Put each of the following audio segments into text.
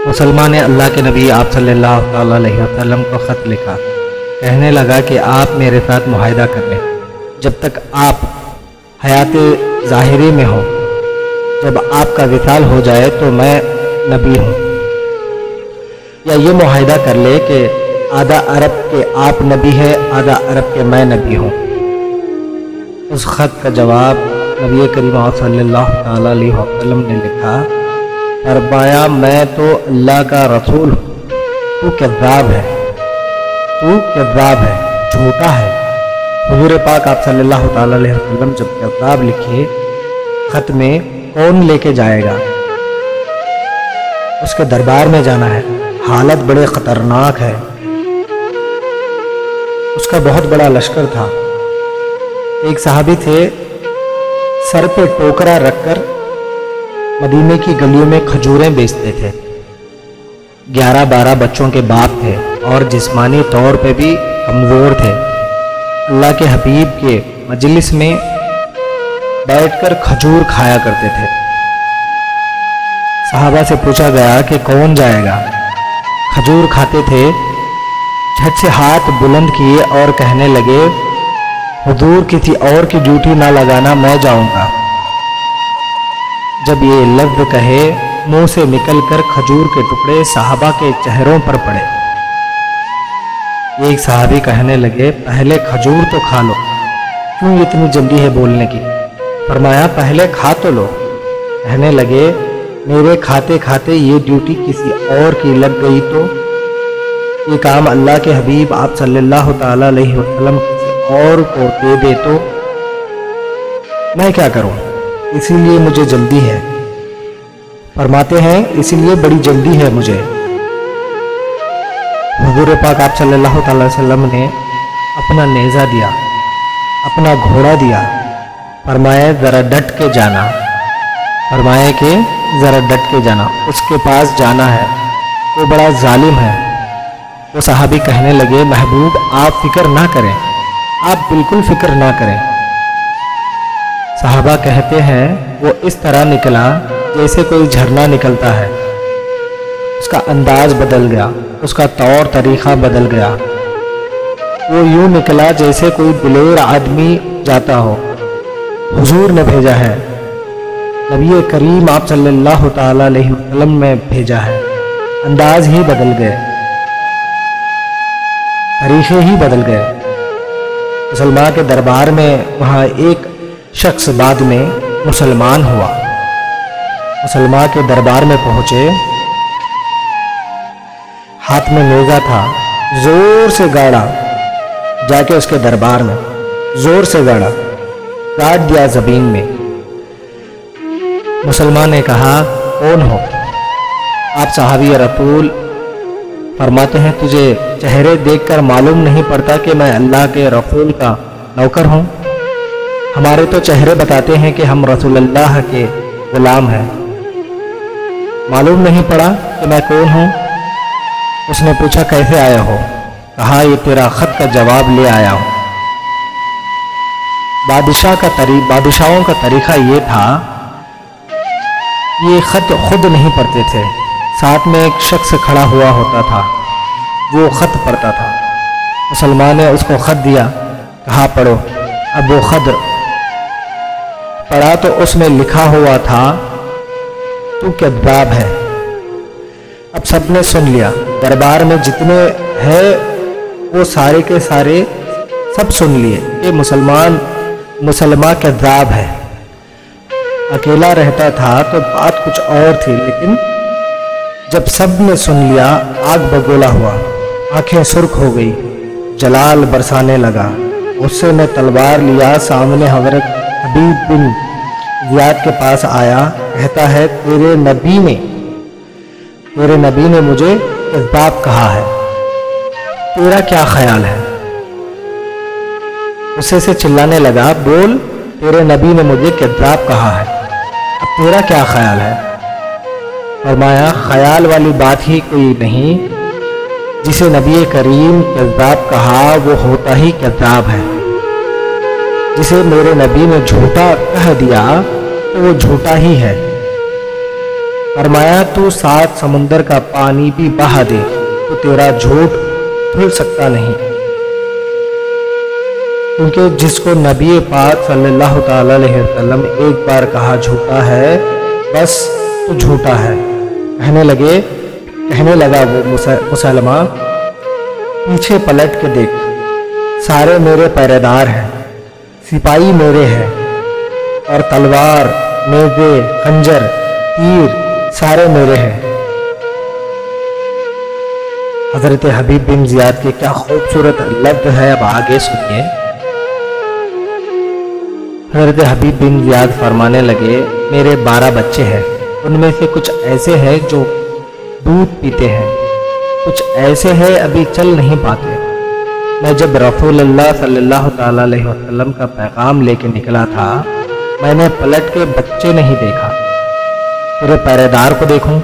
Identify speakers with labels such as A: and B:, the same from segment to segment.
A: مسلمان نے اللہ کے نبی آپ صلی اللہ علیہ وسلم کو خط لکھا، کہنے لگا کہ آپ میرے ساتھ معاہدہ کر لیں جب تک آپ حیات ظاہری میں ہو، جب آپ کا وصال ہو جائے تو میں نبی ہوں، یا یہ معاہدہ کر لے کہ آدھا عرب کے آپ نبی ہے، آدھا عرب کے میں نبی ہوں۔ اس خط کا جواب نبی کریم صلی اللہ علیہ وسلم نے لکھا، فرمایا میں تو اللہ کا رسول ہوں، تو کذاب ہے، تو کذاب ہے، جھوٹا ہے۔ حضور پاک آپ صلی اللہ علیہ وسلم جب کذاب لکھے خط میں، کون لے کے جائے گا؟ اس کے دربار میں جانا ہے، حالت بڑے خطرناک ہے۔ اس کا بہت بڑا لشکر تھا۔ ایک صحابی تھے، سر پہ ٹوکرا رکھ کر مدینے کی گلیوں میں کھجوریں بیچتے تھے۔ 11-12 بچوں کے باپ تھے اور جسمانی طور پہ بھی کمزور تھے۔ اللہ کے حبیب کے مجلس میں بیٹھ کر کھجور کھایا کرتے تھے۔ صحابہ سے پوچھا گیا کہ کون جائے گا؟ کھجور کھاتے تھے، جھٹ سے ہاتھ بلند کیے اور کہنے لگے، حضور کسی اور کی ڈیوٹی نہ لگانا، میں جاؤں گا۔ جب یہ لفظ کہے، منہ سے نکل کر کھجور کے ٹکڑے صحابہ کے چہروں پر پڑے۔ ایک صحابی کہنے لگے، پہلے کھجور تو کھا لو، کیوں اتنی جلدی ہے بولنے کی؟ فرمایا پہلے کھا تو لو۔ کہنے لگے، میرے کھاتے کھاتے یہ ڈیوٹی کسی اور کی لگ گئی تو؟ یہ کام اللہ کے حبیب آپ صلی اللہ تعالی علیہ وسلم کسی اور کو دے دے تو میں کیا کروں؟ اسی لیے مجھے جلدی ہے۔ فرماتے ہیں اسی لیے بڑی جلدی ہے مجھے۔ حضور پاک آپ صلی اللہ تعالی وسلم نے اپنا نیزہ دیا، اپنا گھوڑا دیا، فرمایا ذرا ڈٹ کے جانا، فرمایا کہ ذرا ڈٹ کے جانا، اس کے پاس جانا ہے، وہ بڑا ظالم ہے۔ وہ صحابی کہنے لگے، محبوب آپ فکر نہ کریں، آپ بالکل فکر نہ کریں۔ صحابہ کہتے ہیں وہ اس طرح نکلا جیسے کوئی جھرنا نکلتا ہے، اس کا انداز بدل گیا، اس کا طور طریقہ بدل گیا، وہ یوں نکلا جیسے کوئی دلیر آدمی جاتا ہو۔ حضور نے بھیجا ہے، نبی کریم آپ صلی اللہ تعالی علیہ وسلم نے بھیجا ہے، انداز ہی بدل گئے، طریقے ہی بدل گئے۔ مسلمان کے دربار میں وہاں ایک شخص بعد میں مسلمان ہوا، مسلمان کے دربار میں پہنچے، ہاتھ میں نیزہ تھا، زور سے گاڑا، جا کے اس کے دربار میں زور سے گاڑا، کاٹ دیا زمین میں۔ مسلمان نے کہا، کون ہو؟ آپ صحابی رسول؟ فرماتے ہیں تجھے چہرے دیکھ کر معلوم نہیں پڑتا کہ میں اللہ کے رسول کا نوکر ہوں؟ ہمارے تو چہرے بتاتے ہیں کہ ہم رسول اللہ کے غلام ہیں۔ معلوم نہیں پڑا کہ میں کون ہوں؟ اس نے پوچھا کیسے آیا ہو؟ کہا یہ تیرا خط کا جواب لے آیا ہوں۔ بادشاہوں کا طریقہ یہ تھا، یہ خط خود نہیں پڑھتے تھے، ساتھ میں ایک شخص کھڑا ہوا ہوتا تھا، وہ خط پڑھتا تھا۔ مسلمان نے اس کو خط دیا، کہا پڑھو۔ اب وہ خط پڑھا تو اس میں لکھا ہوا تھا، تو کذاب ہے۔ اب سب نے سن لیا، دربار میں جتنے ہیں وہ سارے کے سارے سب سن لیے کہ مسلمان کذاب ہے۔ اکیلا رہتا تھا تو بات کچھ اور تھی، لیکن جب سب نے سن لیا آگ بگولا ہوا، آنکھیں سرخ ہو گئی، جلال برسانے لگا۔ غصے میں تلوار لیا، سامنے حضرت حبیب بن زیاد کے پاس آیا، کہتا ہے تیرے نبی نے مجھے کذاب کہا ہے، تیرا کیا خیال ہے؟ غصے سے چلانے لگا، بول، تیرے نبی نے مجھے کذاب کہا ہے، اب تیرا کیا خیال ہے؟ فرمایا خیال والی بات ہی کوئی نہیں، جسے نبی کریم کذاب کہا وہ ہوتا ہی کذاب ہے، جسے میرے نبی نے جھوٹا کہہ دیا تو وہ جھوٹا ہی ہے۔ فرمایا تو 7 سمندر کا پانی بھی بہا دے تو تیرا جھوٹ دھل سکتا نہیں، کیونکہ جس کو نبی پاک صلی اللہ تعالی علیہ وسلم ایک بار کہا جھوٹا ہے بس تو جھوٹا ہے۔ کہنے لگا وہ مسلمہ، پیچھے پلٹ کے دیکھ، سارے میرے پہرے دار ہیں، سپاہی میرے ہیں، اور تلوار، نیزے، خنجر، تیر سارے میرے ہیں۔ حضرت حبیب بن زیاد کے کیا خوبصورت لفظ ہے، اب آگے سنیے۔ حضرت حبیب بن زیاد فرمانے لگے، میرے 12 بچے ہیں، ان میں سے کچھ ایسے ہیں جو دودھ پیتے ہیں، کچھ ایسے ہیں ابھی چل نہیں پاتے۔ میں جب رسول اللہ صلی اللہ تعالی علیہ وسلم کا پیغام لے کے نکلا تھا، میں نے پلٹ کے بچے نہیں دیکھا، تیرے پہرے دار کو دیکھوں؟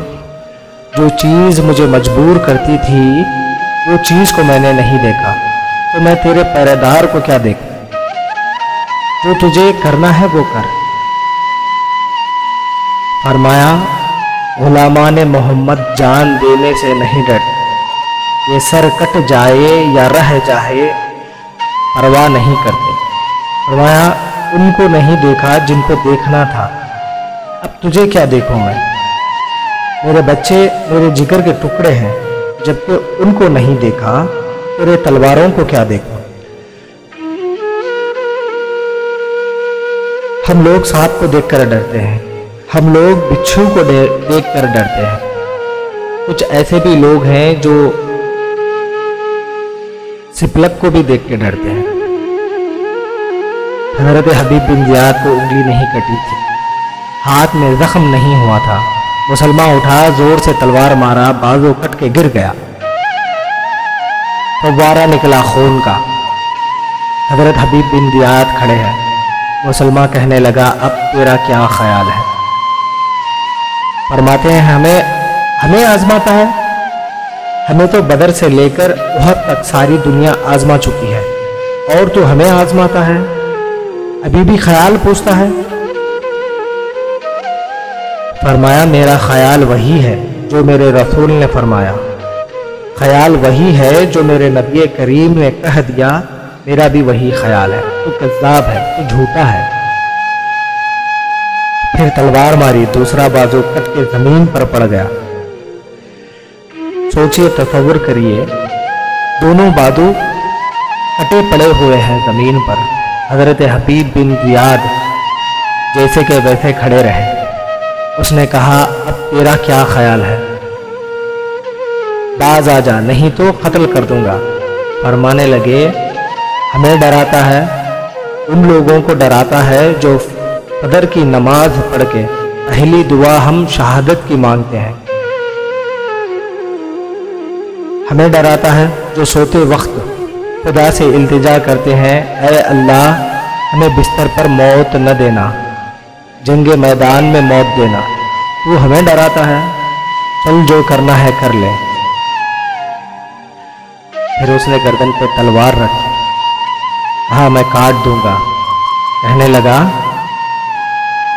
A: جو چیز مجھے مجبور کرتی تھی وہ چیز کو میں نے نہیں دیکھا، تو میں تیرے پہرے دار کو کیا دیکھوں؟ جو تجھے کرنا ہے وہ کر۔ فرمایا، غلامان محمد جان دینے سے نہیں ڈرتے، یہ سر کٹ جائے یا رہ جائے پرواہ نہیں کرتے۔ فرمایا، ان کو نہیں دیکھا جن کو دیکھنا تھا، اب تجھے کیا دیکھوں میں؟ میرے بچے میرے جگر کے ٹکڑے ہیں، جبکہ ان کو نہیں دیکھا، تیرے تلواروں کو کیا دیکھوں؟ ہم لوگ سانپ کو دیکھ کر ڈرتے ہیں، ہم لوگ بچھو کو دیکھ کر ڈرتے ہیں، کچھ ایسے بھی لوگ ہیں جو سپلک کو بھی دیکھ کے ڈرتے ہیں۔ حضرت حبیب بن زیاد کو انگلی نہیں کٹی تھی، ہاتھ میں زخم نہیں ہوا تھا، مسلمان اٹھا، زور سے تلوار مارا، بازو کٹ کے گر گیا، فوارہ نکلا خون کا۔ حضرت حبیب بن زیاد کھڑے ہیں، مسلمان کہنے لگا، اب تیرا کیا خیال ہے؟ فرماتے ہیں، ہمیں آزماتا ہے؟ ہمیں تو بدر سے لے کر احد تک ساری دنیا آزما چکی ہے، اور تو ہمیں آزماتا ہے؟ ابھی بھی خیال پوچھتا ہے؟ فرمایا، میرا خیال وہی ہے جو میرے رسول نے فرمایا، خیال وہی ہے جو میرے نبی کریم نے کہہ دیا، میرا بھی وہی خیال ہے، تو کذاب ہے، تو جھوٹا ہے۔ پھر تلوار ماری، دوسرا بازو کٹ کے زمین پر پڑ گیا۔ سوچئے، تصور کریے، دونوں بازو کٹے پڑے ہوئے ہیں زمین پر۔ حضرت حبیب بن زیاد جیسے کہ ویسے کھڑے رہے۔ اس نے کہا، اب تیرا کیا خیال ہے؟ باز آ جا، نہیں تو قتل کر دوں گا۔ فرمانے لگے، ہمیں ڈراتا ہے، ان لوگوں کو ڈراتا ہے جو فجر کی نماز پڑھ کے پہلی دعا ہم شہادت کی مانگتے ہیں، ہمیں ڈراتا ہے جو سوتے وقت خدا سے التجا کرتے ہیں، اے اللہ ہمیں بستر پر موت نہ دینا، جنگ میدان میں موت دینا۔ تو ہمیں ڈراتا ہے، چل جو کرنا ہے کر لے۔ پھر اس نے گردن پہ تلوار رکھی، کہا، میں کاٹ دوں گا۔ کہنے لگا،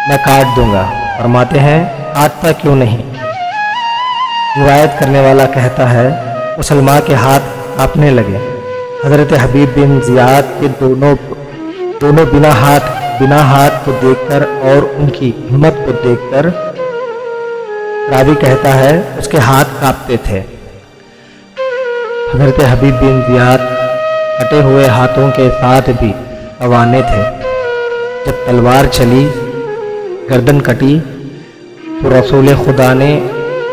A: میں کاٹ دوں گا۔ فرماتے ہیں، کاٹتا کیوں نہیں؟ روایت کرنے والا کہتا ہے، مسلمان کے ہاتھ کانپنے لگے۔ حضرت حبیب بن زیاد کے دونوں بنا ہاتھ کو دیکھ کر اور ان کی ہمت کو دیکھ کر راوی کہتا ہے، اس کے ہاتھ کانپتے تھے۔ حضرت حبیب بن زیاد کٹے ہوئے ہاتھوں کے ساتھ بھی روانے تھے۔ جب تلوار چلی، گردن کٹی، تو رسول خدا نے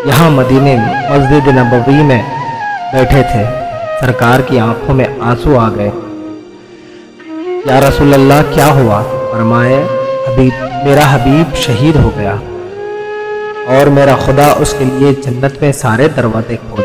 A: یہاں مدینے مسجد نبوی میں بیٹھے تھے، سرکار کی آنکھوں میں آنسو آ گئے۔ یا رسول اللہ، کیا ہوا؟ فرمائے، میرا حبیب شہید ہو گیا، اور میرا خدا اس کے لیے جنت میں سارے دروازے کھول